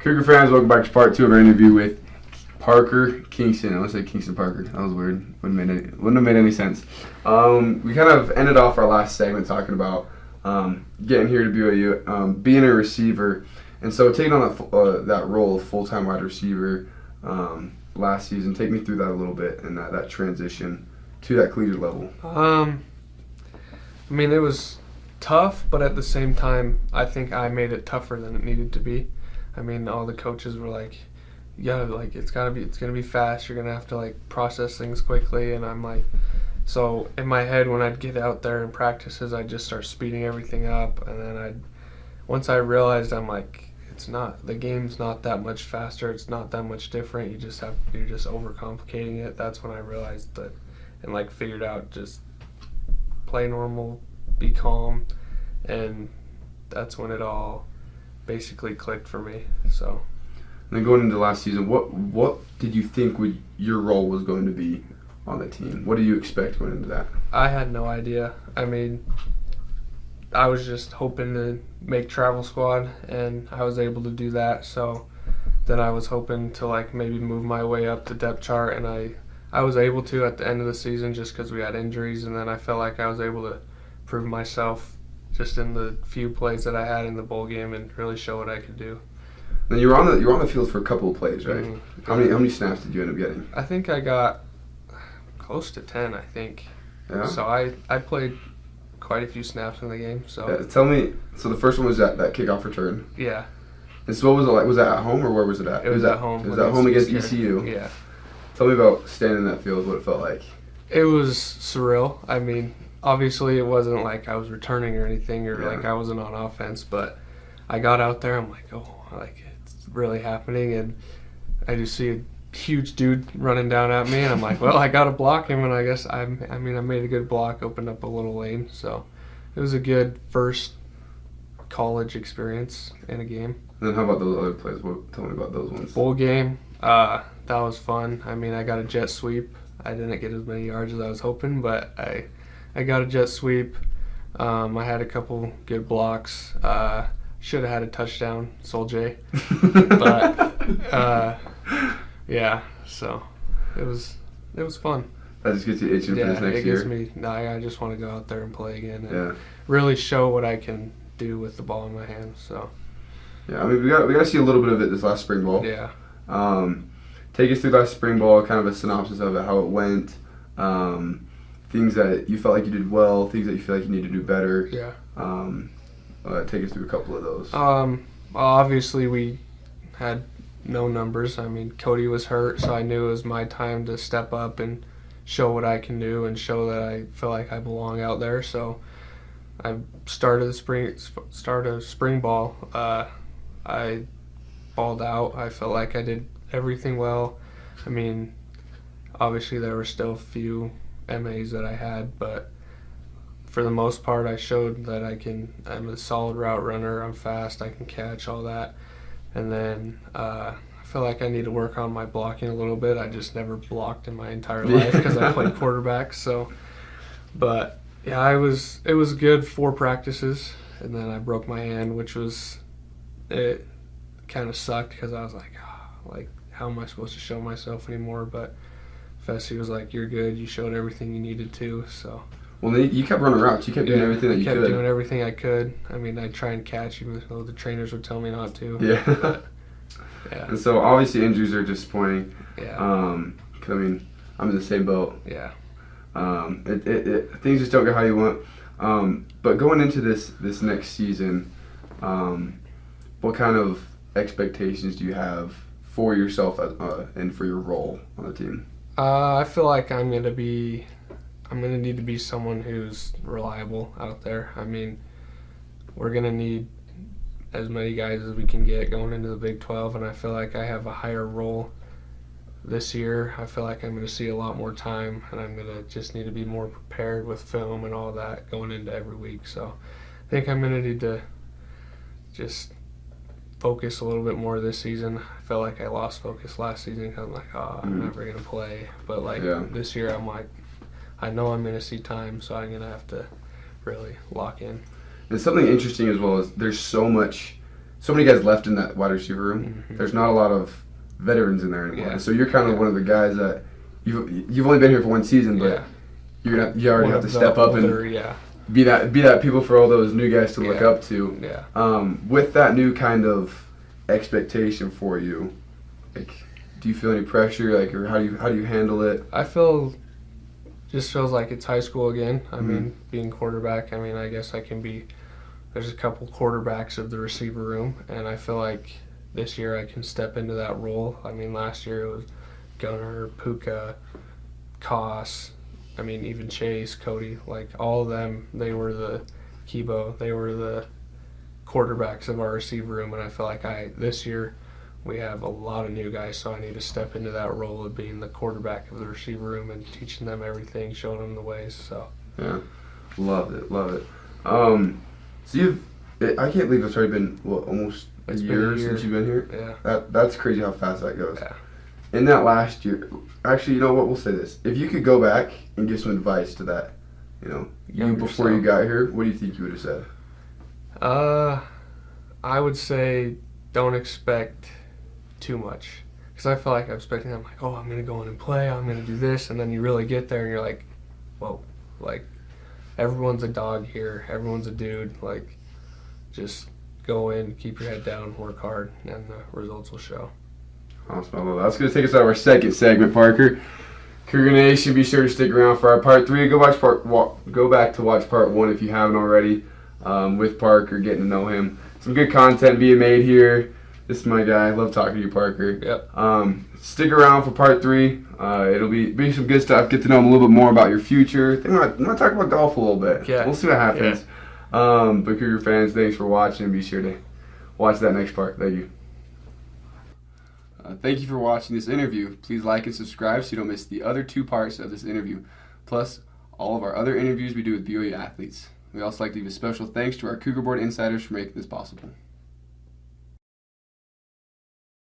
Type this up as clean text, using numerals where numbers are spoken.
Cougar fans, welcome back to part 2 of our interview with Parker Kingston. I want to say Kingston Parker. That was weird. Wouldn't have made any sense. We kind of ended off our last segment talking about getting here to BYU, being a receiver, and so taking on that role of full-time wide receiver last season. Take me through that a little bit and that transition to that collegiate level. I mean, it was tough, but at the same time, I think I made it tougher than it needed to be. I mean, all the coaches were like, "Yeah, like it's gonna be fast. You're gonna have to like process things quickly." And I'm like, so in my head, when I'd get out there in practices, I'd just start speeding everything up, and then once I realized, I'm like, the game's not that much faster. It's not that much different. You're just overcomplicating it. That's when I realized that, and like figured out just play normal, be calm, and that's when it all basically clicked for me. So, and then going into last season, what did you think your role was going to be on the team? What do you expect going into that? I had no idea. I mean, I was just hoping to make travel squad, and I was able to do that. So then I was hoping to like maybe move my way up the depth chart, and I was able to at the end of the season just because we had injuries, and then I felt like I was able to prove myself just in the few plays that I had in the bowl game and really show what I could do. Then you were on the field for a couple of plays, right? Mm-hmm. How many snaps did you end up getting? I think I got close to 10, I think. Yeah. So I played quite a few snaps in the game. So yeah, tell me. So the first one was that kickoff return. Yeah. And so what was it like? Was that at home or where was it at? It was at home. It was at home against ECU. Yeah. Tell me about standing in that field. What it felt like. It was surreal. I mean, obviously it wasn't like I was returning or anything, or like I wasn't on offense, but I got out there. I'm like, oh, like it's really happening, and I just see a huge dude running down at me, and I'm like, well, I got to block him, and I guess I made a good block, opened up a little lane, so it was a good first college experience in a game. And then how about those other plays? Tell me about those ones. Bowl game, that was fun. I mean, I got a jet sweep. I didn't get as many yards as I was hoping, but I got a jet sweep. I had a couple good blocks. Should have had a touchdown, Sol J. But yeah, so it was fun. That just gets you itching for this next year. It gives me. I just want to go out there and play again and yeah. really show what I can do with the ball in my hands. So yeah, I mean we got to see a little bit of it this last spring ball. Yeah. Take us through that spring ball, kind of a synopsis of it, how it went, things that you felt like you did well, things that you feel like you need to do better. Yeah. Take us through a couple of those. Obviously we had no numbers. I mean, Cody was hurt, so I knew it was my time to step up and show what I can do and show that I feel like I belong out there. So I started spring ball. I balled out. I felt like I did everything well. I mean, obviously there were still a few MAs that I had, but for the most part I showed that I'm a solid route runner, I'm fast, I can catch, all that. And then I feel like I need to work on my blocking a little bit. I just never blocked in my entire life because I played quarterback. So, but yeah, it was good 4 practices, and then I broke my hand, it kind of sucked because I was like, how am I supposed to show myself anymore? But Fessy was like, you're good. You showed everything you needed to. So. Well, you kept running routes. You kept doing everything that you could. I kept doing everything I could. I mean, I'd try and catch even though the trainers would tell me not to. Yeah. But, yeah. And so obviously injuries are disappointing. Yeah. 'Cause I mean, I'm in the same boat. Yeah. Things just don't go how you want. But going into this next season, what kind of expectations do you have for yourself and for your role on the team? I feel like I'm gonna need to be someone who's reliable out there. I mean, we're gonna need as many guys as we can get going into the Big 12, and I feel like I have a higher role this year. I feel like I'm gonna see a lot more time, and I'm gonna just need to be more prepared with film and all that going into every week. So I think I'm gonna need to just focus a little bit more this season. I felt like I lost focus last season because I'm like, I'm never going to play. But this year I'm like, I know I'm going to see time, so I'm going to have to really lock in. And something interesting as well is there's so much so many guys left in that wide receiver room. Mm-hmm. There's not a lot of veterans in there anymore. Yeah. So you're kind of one of the guys that you've only been here for one season, but you already have to step up and be that people for all those new guys to look up to. Yeah. With that new kind of expectation for you, like, do you feel any pressure? Like, or how do you handle it? I feel just feels like it's high school again. I mean, being quarterback. I mean, I guess I can be. There's a couple quarterbacks of the receiver room, and I feel like this year I can step into that role. I mean, last year it was Gunner, Puka, Koss. I mean, even Chase, Cody, like all of them, they were the Kibo. They were the quarterbacks of our receiver room, and I feel like this year we have a lot of new guys, so I need to step into that role of being the quarterback of the receiver room and teaching them everything, showing them the ways. So yeah, love it. So I can't believe it's already been almost a year since you've been here. Yeah, that's crazy how fast that goes. Yeah. In that last year, actually, you know what? We'll say this: if you could go back and give some advice to that, you before you got here, what do you think you would have said? I would say don't expect too much, because I feel like I'm expecting. I'm like, oh, I'm gonna go in and play. I'm gonna do this, and then you really get there and you're like, whoa, like everyone's a dog here. Everyone's a dude. Like, just go in, keep your head down, work hard, and the results will show. Awesome. I love that. That's going to take us out of our second segment, Parker. Cougar Nation, be sure to stick around for our part 3. Go back to watch part 1 if you haven't already, with Parker, getting to know him. Some good content being made here. This is my guy. I love talking to you, Parker. Yep. Stick around for part 3. It'll be some good stuff. Get to know him a little bit more about your future. I'm going to talk about golf a little bit. Yeah. We'll see what happens. Yeah. But Cougar fans, thanks for watching. Be sure to watch that next part. Thank you. Thank you for watching this interview. Please like and subscribe so you don't miss the other 2 parts of this interview, plus all of our other interviews we do with BYU athletes. We also like to give a special thanks to our Cougar Board insiders for making this possible.